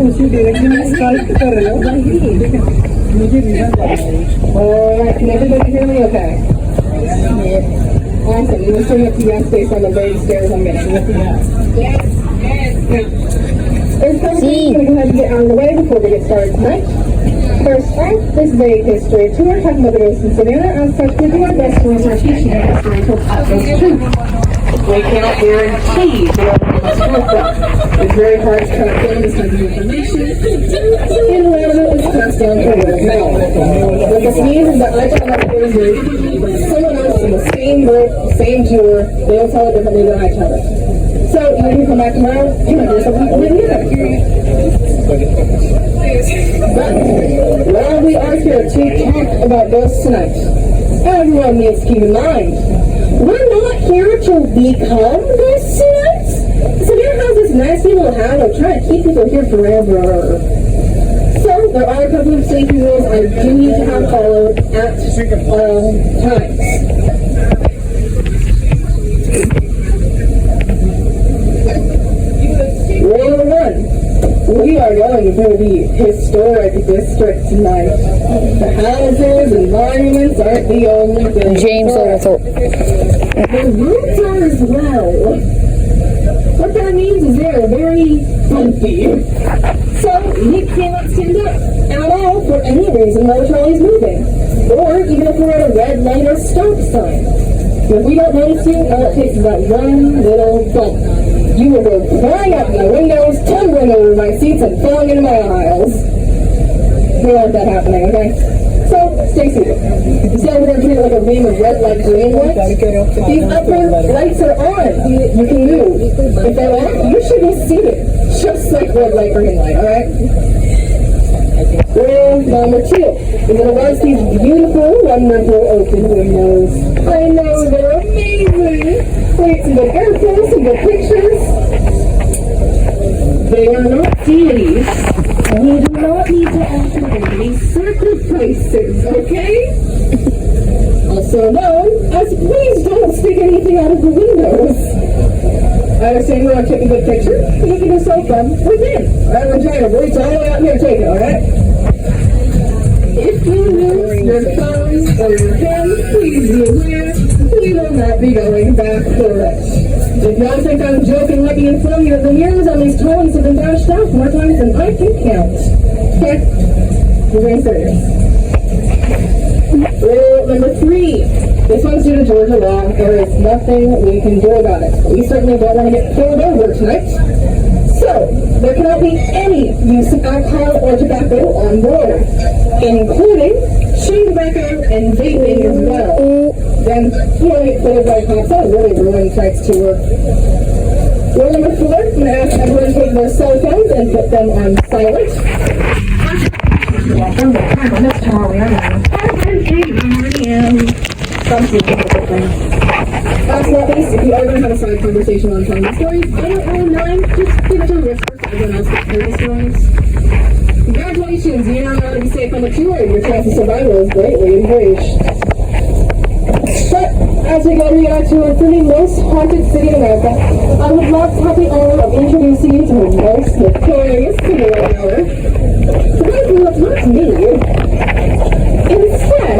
उसी डायरेक्शन में स्ट्राइक कर रहे हो मुझे reason alright, can everybody hear me okay? Awesome, you were saying a yes based on the vague stares I'm getting. Yes. There's something I'm going to go ahead and get out of the way before we get started tonight. First off, this vague history tour talking about the ghosts in Savannah. As such, we do our best to research each and every story to its utmost truth. We cannot guarantee the outcome of them. It's very hard to track down this type of information, and a lot of it is passed down through word of mouth. What this means is that I tell my stories very differently, but someone else in the same group, same tour, they'll tell it differently than I tell it. So, you can come back tomorrow, you might hear something completely different. But, while we are here to talk about ghosts tonight, everyone needs to keep in mind, we're not here to become ghosts tonight. Savannah has this nasty little habit of trying to keep people here forever. So, there are a couple of safety rules I do need to have followed at all times. Rule number 1. We are going through the historic district tonight. The houses and monuments aren't the only thing. James Overthorpe. The roots are as well. What that means is they are very funky. So, we cannot stand up at all for any reason while the trolley's moving. Or even if we're at a red light or stop sign. If we don't notice you, all it takes is that one little bump. You will go flying out my windows, tumbling over my seats, and falling into my aisles. We don't want that happening, okay? So, stay seated. See how we're going to treat it like a game of red light, green light? These upper lights are on. You can move. If they're off, you should be seated. Just like red light, green light, alright? Rule number 2 is that once these beautiful, wonderful open windows, I know they're amazing. Wait, some good airplanes, some good pictures. They are not deities. We do not need to offer any sacrifices, okay? Also known as please don't stick anything out of the windows. I understand you want to take a good picture. You can do so from within. Alright, we're trying to reach all the way out here and take it, alright? If you lose your phone or your pen, please be aware we will not be going back for it. If y'all think I'm joking, let me inform you that the mirrors on these toys have been bashed off more times than I can count. Okay? We're being serious. Rule number 3. This one's due to Georgia law. There is nothing we can do about it. We certainly don't want to get pulled over tonight. So, there cannot be any use of alcohol or tobacco on board, including chewing tobacco and vaping as well. Then, you don't get pulled by cops. That really ruined tonight's tour. Rule number 4, I'm going to ask everyone to take their cell phones and put them on silent. Last but not least, if you are going to have a side conversation on telling the stories, I don't really mind. Just give it a whisper so everyone else gets heard the stories. Congratulations, you now know how to be safe on the tour. Your chance of survival is greatly increased. But as we go to our tour through the most haunted city in America, I would love to have the honor of introducing you to the most notorious cigarette hour. Today's will not me. Instead,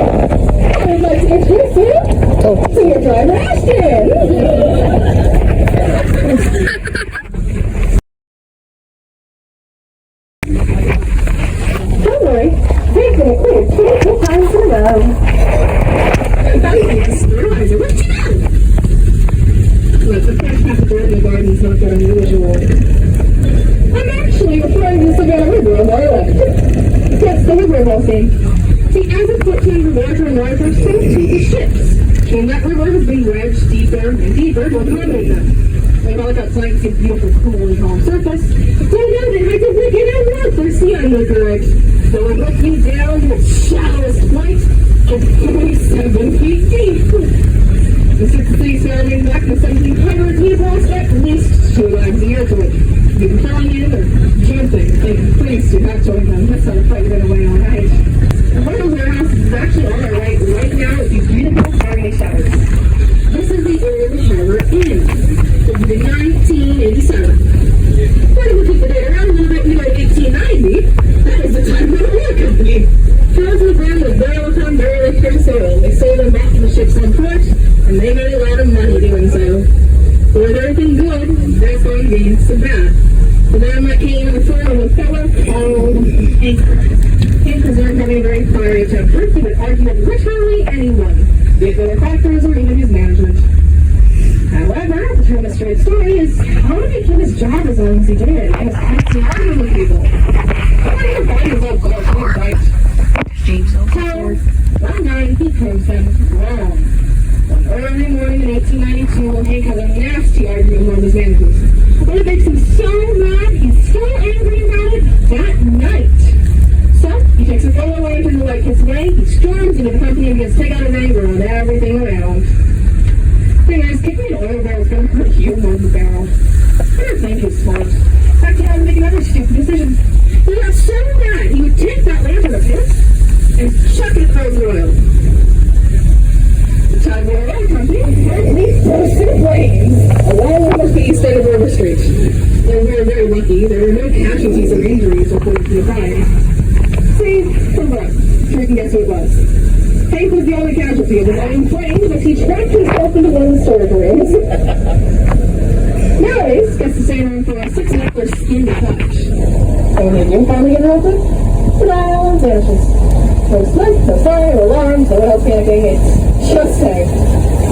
I would like to introduce you to your driver, Ashton. Don't worry, they've been cleared 22 times in a row. Supervisor, what you do? Look, the fresh pepper in the garden's not that unusual. I'm actually referring to the Savannah River on our left. Yes, the river thing. See, as it gets into larger and larger, so too the ships. And that river has been wedged deeper and deeper to accommodate them. Like all that sight, see beautiful, cool, and calm surface. So now they had to look it out north for sea islands are like. So we're looking down to the shallowest point of 47 feet deep. The 60s surrounding back in the 1700s, we've lost at least 2 lives a year to it. You can tell you or camping, like, please do not join them. That's how the fight went away all right. One of their houses is actually on our right now with these beautiful party showers. This is the old Harbor Inn. This is in 1987. We're going to keep the date around a little bit. We like 1890. and they made a lot of money doing so. But with everything good, there's going to be some bad. And then I came in the form of a fellow called Hank. Hank was known for being very fiery tempered, he would argue with literally anyone, be it the factors or even his management. However, to tell the straight story is how did he keep his job as long as he did? He was constantly arguing with people. Why your body was all cold, right? James So, one night he proves them wrong. One early morning in 1892, Hank has a nasty argument with his managers. But it makes him so mad, he's so angry about it that night. So, he takes a fellow away to the his way, he storms into the company and gets to take out his anger on everything around. Thing is, kicking an oil barrel is going to hurt you more than the barrel. I don't think he's smart. In fact, he had to make another stupid decision. He got so mad, he would take that lantern of his and chuck it across the oil. The time the oil company apparently burst in flames along the east end of River Street. They were very lucky. There were no casualties or injuries according to the fire. See, from what? Sure you can guess who it was. Hank was the only casualty of his own flames as he trapped himself into one of the storage rooms. Nowadays, gets to stay in room for a 6 month for skin to touch. Only if you finally get interrupted, it all vanishes. No smoke, no fire, no alarms, no one else panicking, it's just Hank.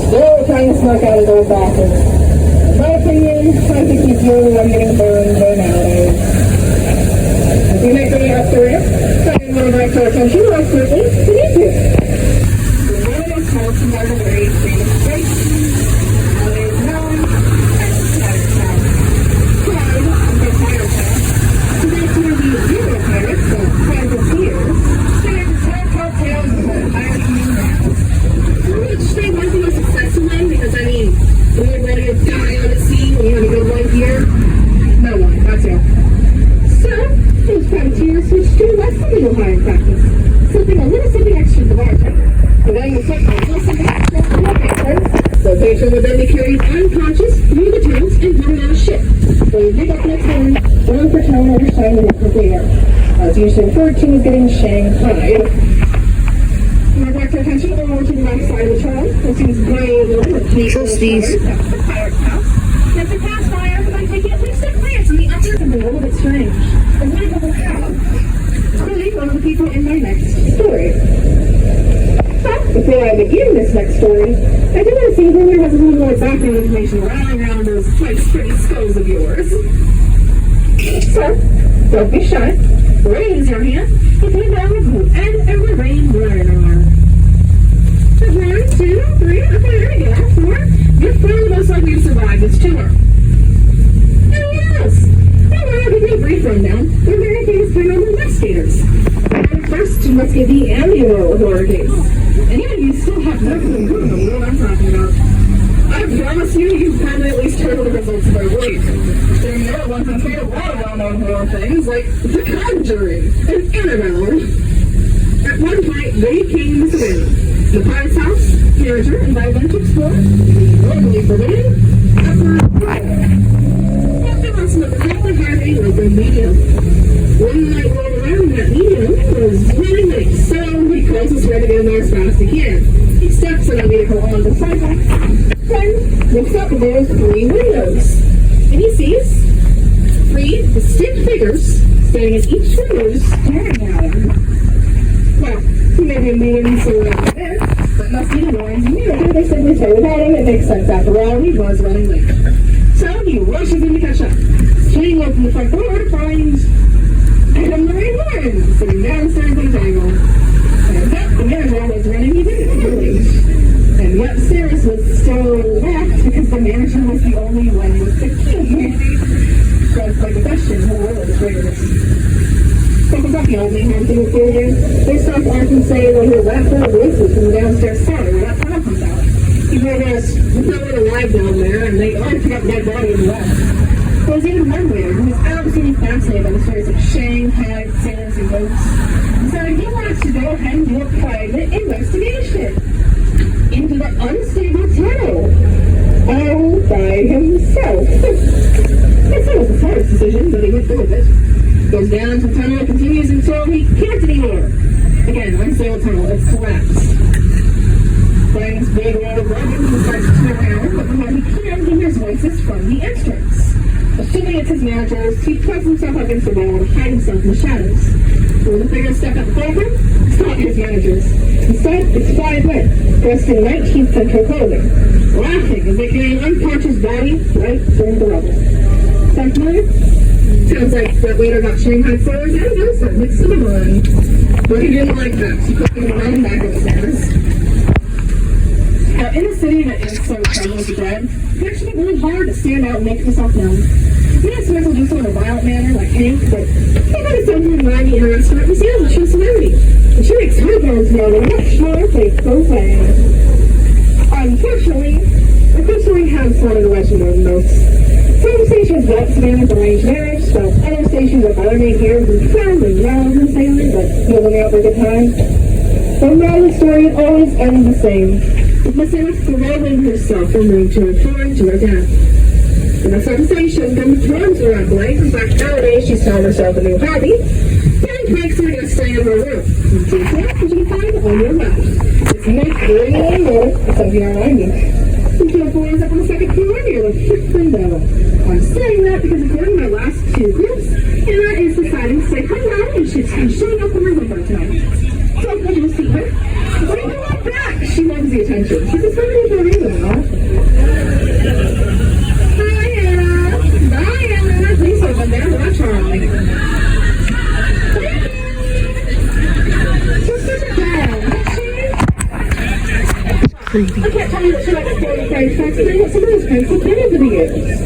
Still trying to smoke out his old bathroom. In my opinion, I think he's the only one getting burned there nowadays. If you make any up for it, I didn't want to direct our attention more quickly to YouTube. The one of called to one of the very famous states. Nowadays known as the Pirate Town. Proud of the Pirate Town. Today some of the zero pirates, the privateers, stand to tell tales of the pirate community. Which they weren't the most successful one because, I mean, we were ready to die on the sea when you had a good life here. No one, that's all. So, those privateers switched to less than legal hiring practice. Something a little something extra to the bartender. Providing the second little something extra to the patrons. The patron would then be carried unconscious through the tunnels and driven on a ship. When you pick up next morning, one for town or shining up the air. As usually referred to as getting shanghaied. We'll direct our attention over to the right side of the tunnel. We'll see this gray little Trustees. That's the pirate house. If they pass by by taking at least a glance in the upper can be a little bit strange. And what it will have? Clearly one of the people in my next story. But before I begin this next story, I do want to see if anyone has a little more background information around those quite pretty skulls of yours. So, don't be shy. Raise your hand if you know who Ed and Lorraine Warren are. 1, 2, 3, okay, there you go. 4. You're probably most likely to survive this tour. Oh yes! Now I'll give you a brief rundown. They're very famous paranormal investigators. And first, you must get the annual horror case. And even you still have no clue what I'm talking about. I promise you, you've probably at least heard of the results of our work. There are ones that made a lot of well-known horror things, like The Conjuring and Annabelle. At one point, they came to Savannah. The pirate's house, character, and by them to explore, normally forbidden, upper after once in a particular having was a medium. One night rolled around that medium was really late, so he calls us ready to get in there as fast as he can. He steps in a vehicle on the sidewalk, then looks up and there's 3 windows. And he sees 3 distinct figures standing at each window staring at him. Well, he may be a medium so right there, but must be the Warrens knew. They simply stay without him. It makes sense. After all, he was running late. So he rushes in to catch up. Swinging open the front door to find Adam Lorraine Warren sitting downstairs in the table. And yet the manager was running even late. And yet Cyrus was still left because the manager was the only one with the key. That's like the question, who will the greatest? Kentucky only had to do you. They stopped and say when he left the voices from the downstairs cellar where that tunnel comes out. He told us, there's no one alive down there, and they already got dead body in the west. There was even one man who was absolutely fascinated by the stories of Shanghai, sailors, and ghosts. So he wants to go ahead and do a private investigation into the unstable tunnel all by himself. It's not a smart decision, but he went through with it. Goes down to the tunnel, continues until he can't anymore. Again, unstable tunnel, it's collapsed. playing this big roll of organ, he starts to turn around, but when he can, he hears voices from the entrance. Assuming it's his managers, he throws himself against the wall to hide himself in the shadows. When the figures step up closer, it's not his managers. Instead, it's 5 men, dressed in 19th century clothing, laughing as they carry an unconscious body right through the rubble. Sound familiar? Sounds like that waiter got Shanghai flowers and no sir, with cinnamon. But he didn't like that, so he quickly ran back upstairs. Now, in a city that is so crowded with the dead, it's actually really hard to stand out and make yourself known. Yes, Smith will do so in a violent manner, like Hank, but he got his own variety in a restaurant and sales a true celebrity. And she makes her girls know in a much more faithful way. Unfortunately, the Christian has one of the legend more than most. Some stations want Savannah's arranged marriage, so other stations are honoring heroes and proudly yelling and sailing, but holding out for a good time. The moral of the story always ends the same. Miss Anna throwing herself removed to her farm to her death. The next sensation then throws her up life. In fact, nowadays she's found herself a new hobby. And makes her to stay in her room. And details which you can find on your left. It's Nick doing it in more for something our language. The kid boy is up on the second floor near the fifth window. I'm saying that because according to my last 2 groups, Anna is deciding to say hello and she's showing up on her window tonight. So when you see her, when you look back, she loves the attention. She's a funny little reason, huh? Hi, Anna. Bye, Anna. Please open there. Watch her on. She's such a doll, isn't she? I can't tell you that she likes 45 facts, but I know some of those pencil pen over the years.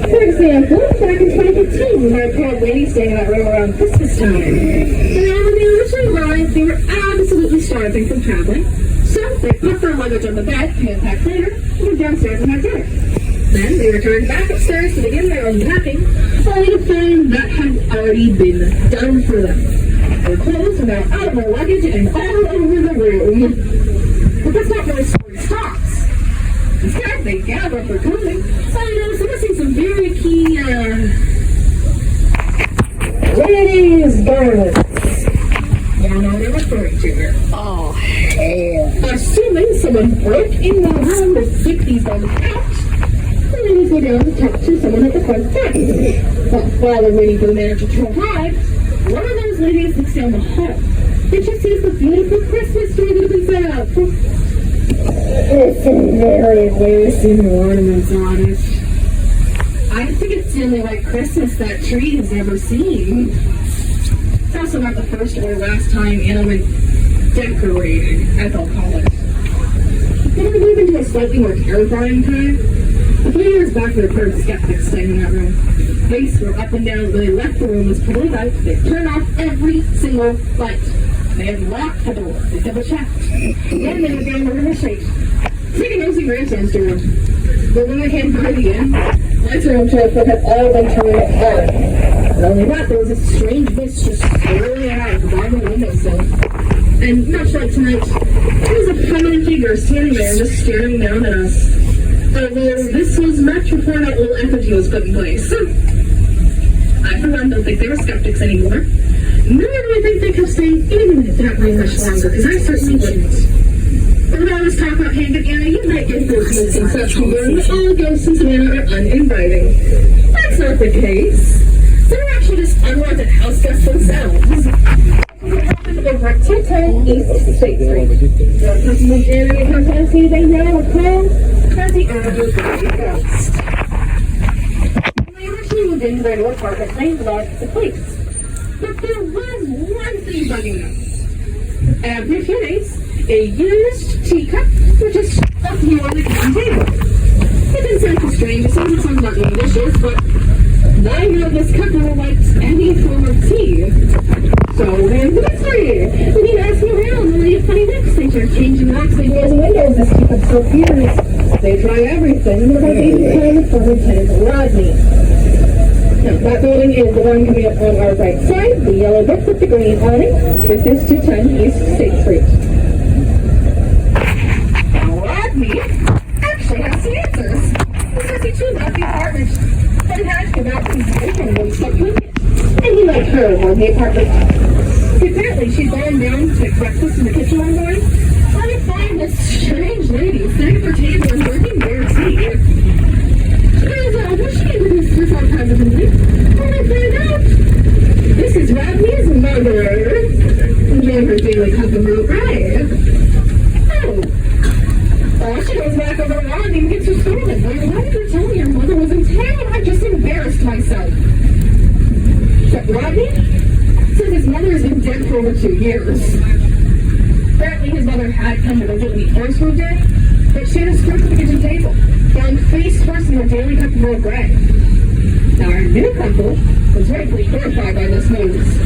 For example, back in 2015, we had a poor lady staying in that room around Christmas time. And now when they originally arrived, they were absolutely starving from traveling. So they put their luggage on the bed, pay and pack later, and went downstairs and had dinner. Then they returned back upstairs to begin their unpacking, only to find that had already been done for them. Their clothes were now out of their luggage and all over the room. But that's not where the story stops. Instead, they gather up their clothing, so I noticed they're missing some very key, ladies' garments. You know what I'm referring to here. Oh, hell. Assuming someone broke in the room to pick these garments out, the ladies go down to talk to someone at the front desk. But while they're waiting for the manager to arrive, one of those ladies looks down the hall, and she sees the beautiful Christmas tree that has been set out for... It's some very lacy ornaments on it. I think it's the only white Christmas that tree has ever seen. It's also not the first or last time Anna went decorating, as I'll call it. Then we move into a slightly more terrifying time. A few years back, there were skeptics staying in that room. They swore up and down when they left the room was totally light. They turned off every single light. They had locked the door. They double-checked. Then they went down the river street. Taking nosy Gravestones to room. But when they came by the end, lights around Church had all been turned off. Not only that, there was a strange mist just swirling out of the bottom of the windowsill. And much like tonight, there was a prominent figure standing there just staring down at us. Although this was much before that little effigy was put in place. I, for one, don't think they were skeptics anymore. Nor do I think they kept staying even if that way much longer, because I certainly wouldn't. But when all this talk about Hank and Anna, you might get this misconception going that all ghosts in Savannah are uninviting. That's not the case. They're actually just unwanted house guests themselves. It happened over at 210 East State Street. The person who's area controversy they now would call as the Urban Ghost. When they originally moved into their new apartment, they loved the place. But there was one thing bugging us. Every few days, a used teacup would just appear on the kitchen table. It didn't sound too strange. It sounds like something about doing dishes, but neither of this couple liked any form of tea. So there's the mystery. We keep asking around, and they have funny looks. They start changing locks, they doors and windows. This teacup still appears. They try everything, and they're even for Lieutenant Rodney. Now, that building is the one coming up on our right side, the yellow brick with the green awning. This is 210 East State Street. Rodney actually has the answers. He says he too loved the apartment, but he had to go back to his boyfriend when he stopped doing it. And he liked her more than the apartment. Apparently, she'd gone down to make breakfast in the kitchen one morning, only to find this sitting at their table and drinking their tea. Turns out that she introduced herself hesitantly. When I find out, this is Rodney's mother, enjoying her daily cup of milk rice. Oh, she goes back over to Rodney and gets her scolded. Why did you tell me your mother was in town? I just embarrassed myself. But Rodney says his mother has been dead for over 2 years. Apparently his mother had come to visit when he first moved in, but she had escaped to the kitchen table, found face first in her daily cup of milk bread. Now our new couple was rightfully horrified by this news,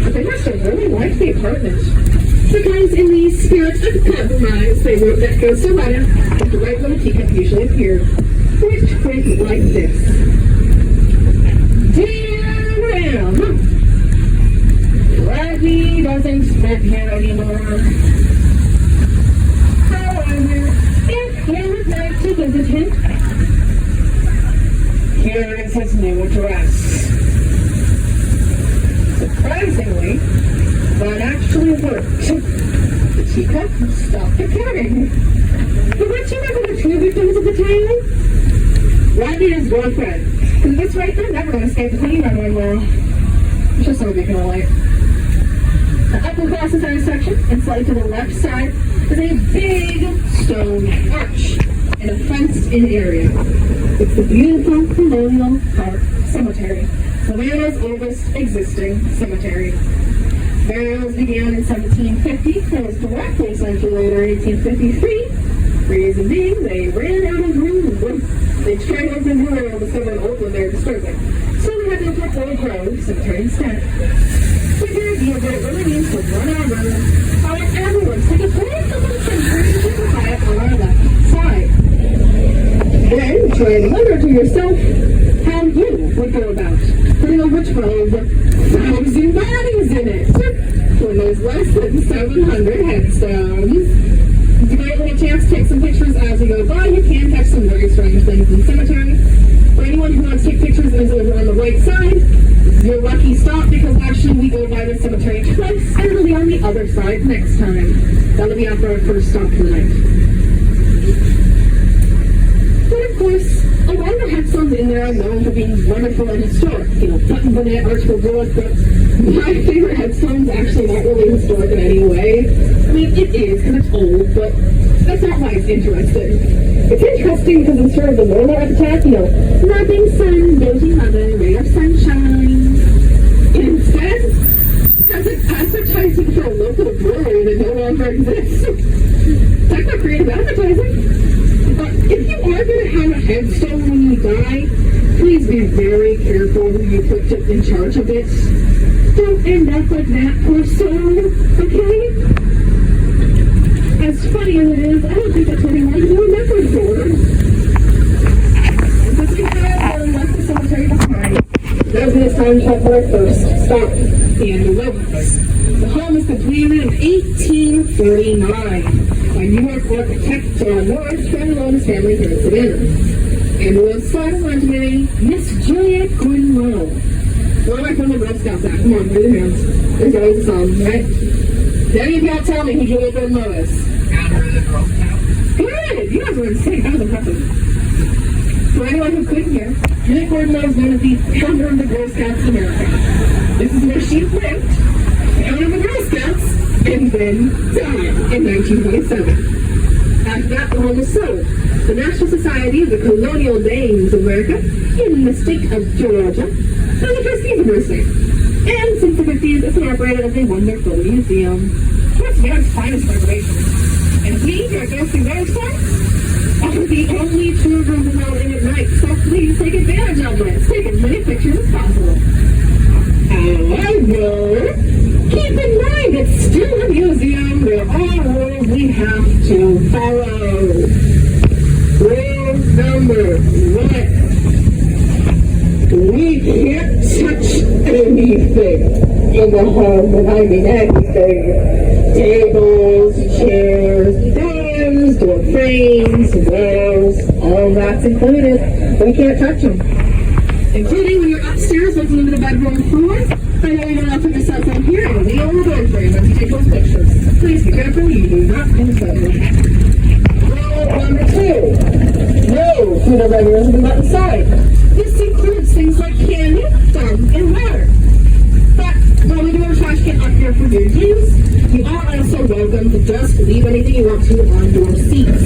but they must have really liked the apartment. Because in the spirit of compromise, they wrote that for Savannah, with the right little teacup usually appeared, which went like this. Dear Ram, Rodney doesn't live here anymore. However, if you would like to visit him, here is his new address. Surprisingly, that actually worked. The teacup stopped appearing. But what you remember the two victims of the tale? Rodney and his girlfriend. Because that's right, they're never going to escape the clean room anymore. It's just so making a light. The upper classified section, and slightly to the left side, is a big stone arch in a fenced-in area. It's the beautiful Colonial Park Cemetery, Savannah's oldest existing cemetery. Burials began in 1750, closed directly a century later in 1853. Reason being, they ran out of room. They tried to open new and discovered an old one they were disturbing. So they had to open up Old Grove Cemetery instead. With the idea that it really means to run out of room, however, let's take a break from the cemetery and keep a quiet on our left side. Then try and wonder to yourself how you would go about putting over 12,000 bodies in it when there's less than 700 headstones. If you might get a chance to take some pictures as you go by, you can catch some very strange things in the cemetery. For anyone who wants to take pictures is over on the right side. You're lucky stop because actually we go by the cemetery twice and it'll be on the other side next time. That'll be after our first stop for the night. But of course, a lot of the headstones in there are known for being wonderful and historic. You know, button bonnet, archway doors, but my favorite headstone's actually not really historic in any way. I mean, it is because it's old, but that's not why it's interesting. It's interesting because instead of the normal epitaph, you know, loving son, doting mother, ray of sunshine, instead has it advertising for a local brewery that no longer exists. That's not creative advertising. But if you are going to have a headstone when you die, please be very careful who you put in charge of it. Don't end up like that poor soul, okay? As funny as it is, I don't think that's what he wanted to be remembered for. Because we have left the cemetery behind. That was his time check for our first stop, the end of Lewis. The home was completed in 1839 by New York architect John Norris, family owned his family here in Savannah. And was started by Miss Juliet Gordon Lowe. One of my former Girl Scouts back. Come on, raise your hands. There's always a song, right? Any of y'all tell me who Juliet Gordon Lowe is? Good! You guys were in sync. That was impressive. For anyone who couldn't hear, Juliet Gordon Lowe is known as the founder of the Girl Scouts of America. This is where she lived, founder of the Girl Scouts, and then died in 1927. After that, the home was sold. The National Society of the Colonial Dames of America in the state of Georgia are the trustees of her estate. And since the 50s, it's been operated as a wonderful museum. What's Mary's finest preservation? And we, here at Ghosting Gravestones, are the only tour group allowed in at night, so please take advantage of this. Take as many pictures as possible. However, keep in mind it's still a museum. There are rules we have to follow. Rule number 1. We can't touch anything in the home, and I mean anything. Tables, chairs, doors, door frames, walls, all that's included. We can't touch them. Including when you're upstairs looking into the bedroom floor. I know you don't have to put your cell phone here and lean over the door frame as you take those pictures. Please be careful, you do not in the bedroom. Rule number 2. No food or beverages will be left inside. This includes things like candy, gum, and water. But while we do our trash can up here for your use, you are also welcome to just leave anything you want to on your seats.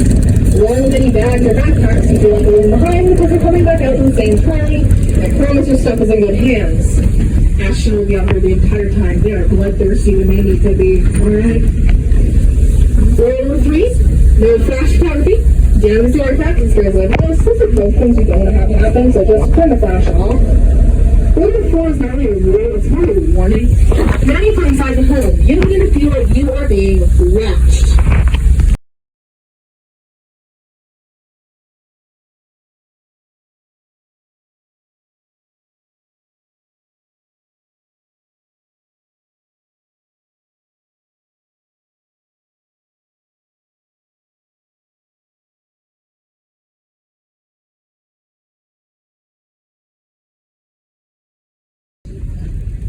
Along with any bags or backpacks you feel like leaving behind because you're coming back out in the same trolley. I promise your stuff is in good hands. Ashton will be out there the entire time. They are bloodthirsty when they need to be. Alright? Rule number 3, no flash photography. Damage the artifact and scares away the ghosts. Those are both things you don't want to have happen, so just turn the flash off. Rule number 4 is not only a rule, it's more of a warning. Many from inside the home, you need to feel like you are being watched.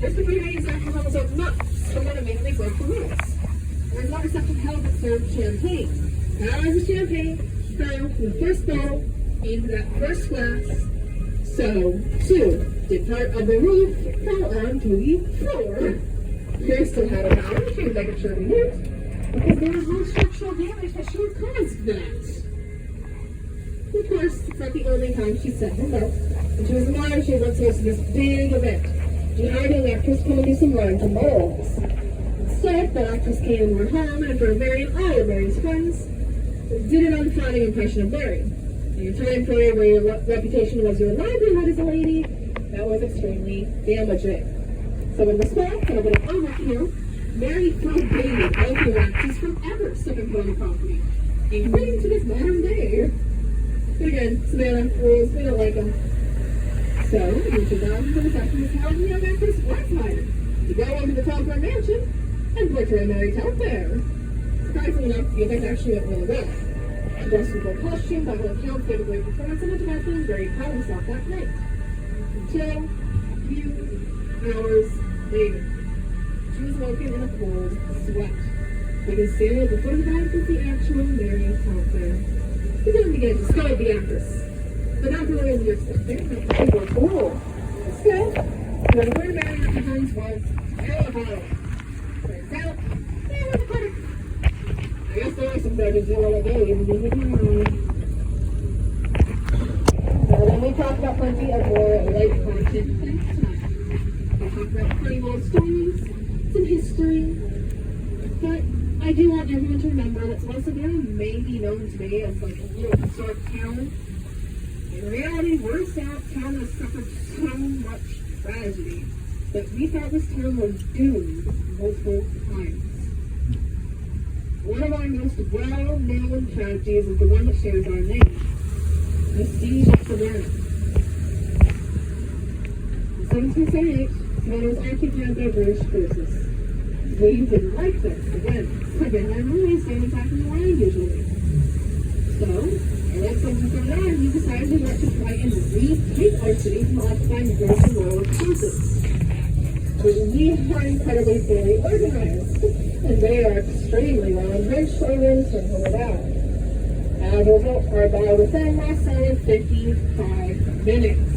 There's the three ladies that have almost opened months. Someone immediately broke the rules. There's not receptive held that served champagne. As the champagne fell from the first bottle into that first glass, so too did part of the roof fall onto the floor. Kirsten had a power. She was making sure we knew, because there was no structural damage that should have caused that. Of course, it's not the only time she said hello. When she was alive, she once hosted this big event. She hired an actress come and do some runs and balls. Instead, the actress came and went home, and in front of Mary and all of Mary's friends, did an unflattering impression of Mary. In your time period where your reputation was your livelihood as a lady, that was extremely damaging. So in response to a bit of overkill, Mary forbade both the actors from ever stepping foot on the property, including to this modern day. But again, Savannah rules, we don't like them. So, in 2022, Miss Helen, the young actress, was hired to go into the Telephone Mansion and portray Mary Telfair. Surprisingly enough, the event actually went really well. She dressed in full costume, by all accounts, gave a great performance, and went to bed feeling very proud of herself that night. Until a few hours later, she was woken in a cold sweat. Because standing at the foot of the bed was the actual Mary Telfair. He then began to scold the actress. But not really as you expected. They were cool. Still, when we're married at the times was terrible. Turns out, they were the critic. I guess there are some better do all day. So then we talked about plenty of more light content next time. We talked about funny little stories, some history. But I do want everyone to remember that Savannah may be known today as like a little historic town. In reality, we're a town that suffered so much tragedy that we thought this town was doomed multiple times. One of our most well-known tragedies is the one that shares our name, the siege of Savannah. In 1778, Savannah was occupied by British forces. We didn't like this. Again, Savannah really standing back in the line usually. So, in 1779, we decided we wanted to try and retake our city from occupying British royal forces. But we are incredibly fully organized, and they are extremely well enriched or internal about. As a result, our battle with them lasted 55 minutes.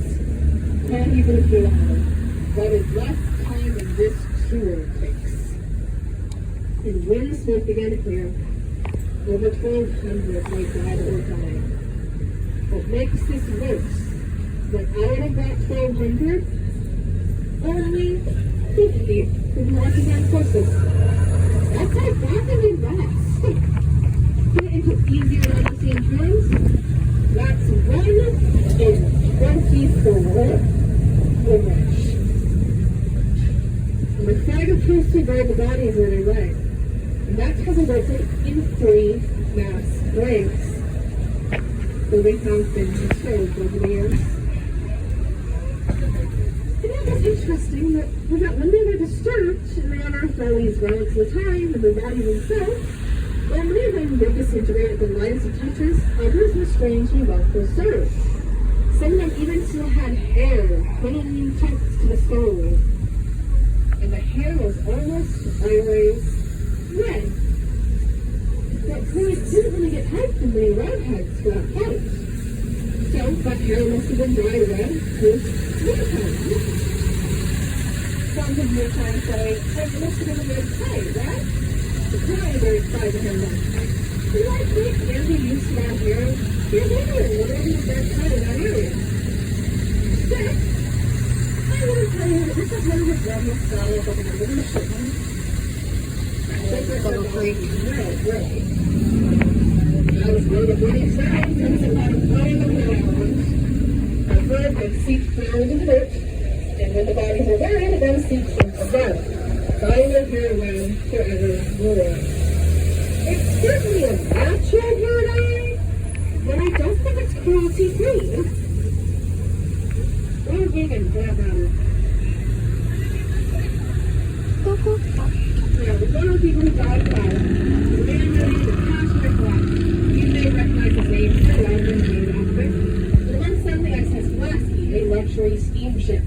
Can't even feel it. That is less time than this tour takes. And when the smoke began to clear, over 1,200 may die or die. What makes this worse, that out of that 1,200, only 50 was marching on forces. That's how bad they rest. Put it into easier to understand terms, that's 1 in 24 English. And the flag of truce to guard the bodies where they lay. And that has resulted in 3 mass graves. So they have been disturbed over the years. And that was interesting that when they were disturbed and they unearthed all these relics of the time and their bodies themselves, while many of them were disintegrated with the lives of touchers, others were strangely well preserved. Some of them even still had hair clinging tight to the skull. And the hair was almost always red. But tourists didn't really get hyped from many roundheads for that fight. So, that hair must have been dried away with wintertime. Some of your time say, it must have been a good play, right? The crying bird cried to him then. You like me? Andy used to that hair. You're wondering what it is that kind in that area. Six, I want to tell you that this is one of the warmest styles of the living shipment. This is a freak. No, really. I was one of the British sounds and it's about a flame of the islands. A bird would seek flowers and fruit, and when the bodies were buried, then seek from Savannah, dyeing their hair around forevermore. It's certainly a natural hair dye, but I don't think it's cruelty-free. Or vegan, for that matter. Now, the photo of people who died alive, the man really the passionate black. You may recognize his name from the London Navy outfit. The one suddenly SS Lasky, a luxury steamship.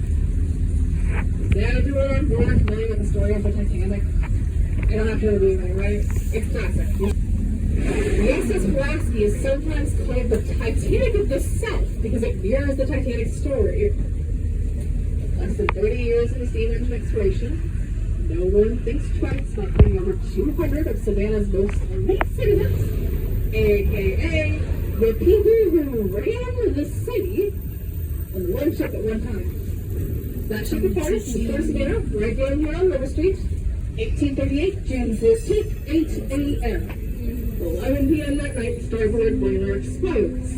Now, everyone on board familiar with the story of the Titanic? I don't have to review it, right? It's classic. The SS Lasky is sometimes called the Titanic of the South because it mirrors the Titanic story. Less than 30 years in the steam engine exploration, no one thinks twice about putting over 200 of Savannah's most elite citizens, aka the people who ran the city, on one ship at one time. That ship departed from Port Savannah, right down here on River Street, 1838, June 14th, 8 a.m. 11 p.m. that night, the starboard boiler explodes.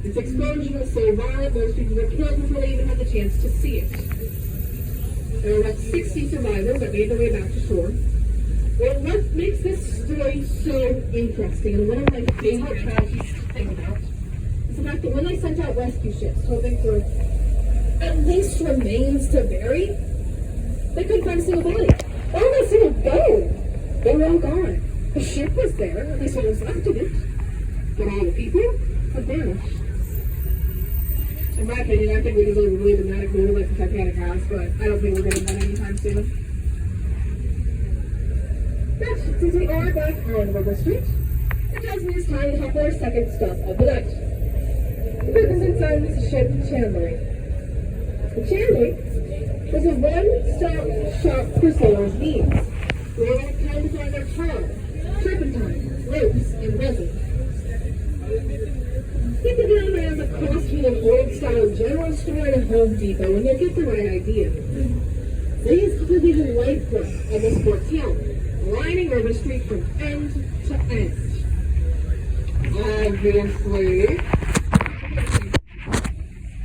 Its explosion was so violent, most people were killed before they even had the chance to see it. There were about 60 survivors that made their way back to shore. Well, what makes this story so interesting, and one of my favorite tragedies to think about, is the fact that when they sent out rescue ships hoping for at least remains to bury, they couldn't find a single body. Or even a single bone. They were all gone. The ship was there, at least what was left of it. But all the people had vanished. In my opinion, I think we deserve a really dramatic movie like the Titanic has, but I don't think we're getting that anytime soon. But since we are back on River Street, it tells me it's time to have our second stop of the night. The Perkins and Sons ship Chandlery. The Chandlery was a one-stop shop for sailors' needs, where they had time to find their tar, turpentine, ropes, and resin. Keep it down there as a costume of old-style general store and a Home Depot, and you'll get the right idea. These could be the lifeblood of this port town, lining River Street from end to end. Obviously,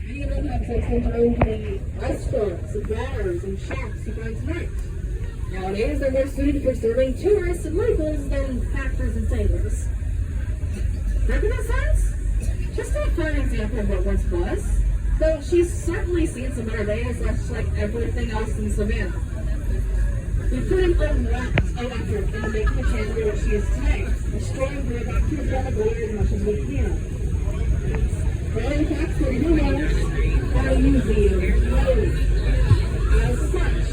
many of them have since been turned to the restaurants, bars, and shops you find tonight. Nowadays, they're more suited for serving tourists and locals than factors and sailors. Recognize signs? Just a fun example of what once was, though she's certainly seen some better days, much like everything else in Savannah. We put in a lot of effort into making the Chandlery what she is today, restoring her back to the former glory as much as we can. But in fact, for you know, our museum closed. As such,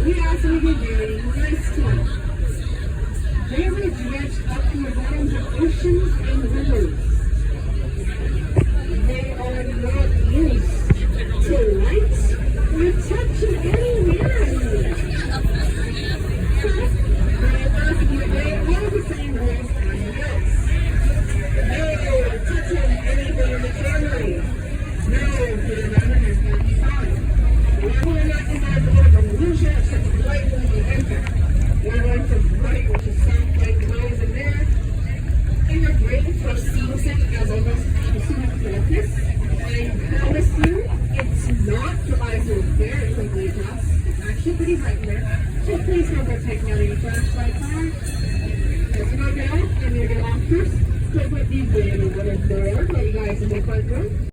we ask you to be very nice to us. They were dredged up to the bottoms of oceans and rivers. They are not used to light or touch of any reality. So, they are the same rules as else. No touching anything in the Chandlery. No, for the moment has not decided. Why will not decide to go to the illusion of such light when we enter? We're going to bright, which is soft like noise in there. And your brain perceives it as almost absolute darkness. I promise you, it's not. Your eyes will very quickly adjust. It's actually pretty bright in there. So please don't go taking out any flashlights on. As you go down, and you get off first, click what you did or whatever there are. Let you guys in the front room.